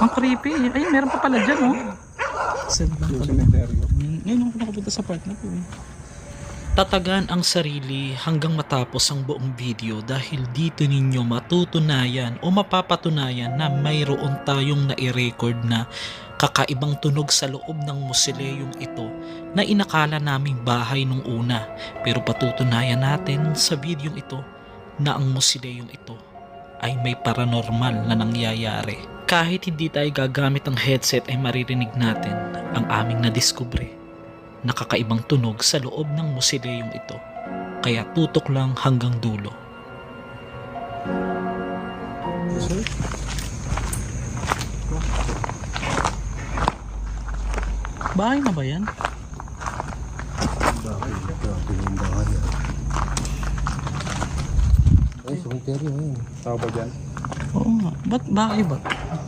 Ang creepy. Ay, meron pa pala dyan, oh. Saan ba? Ngayon ako nakapunta sa part na to, eh. Tatagan ang sarili hanggang matapos ang buong video dahil dito ninyo matutunayan o mapapatunayan na mayroon tayong nai-record na kakaibang tunog sa loob ng musileyong ito na inakala naming bahay nung una, pero patutunayan natin sa videong ito na ang musileyong ito ay may paranormal na nangyayari. Kahit hindi tayo gagamit ng headset ay maririnig natin ang aming nadiskubre na kakaibang tunog sa loob ng musileyong ito. Kaya tutok lang hanggang dulo. Bahay na ba yan? Ay, cemetery yun. Tao ba dyan? Oo nga. Ba't bahay ba?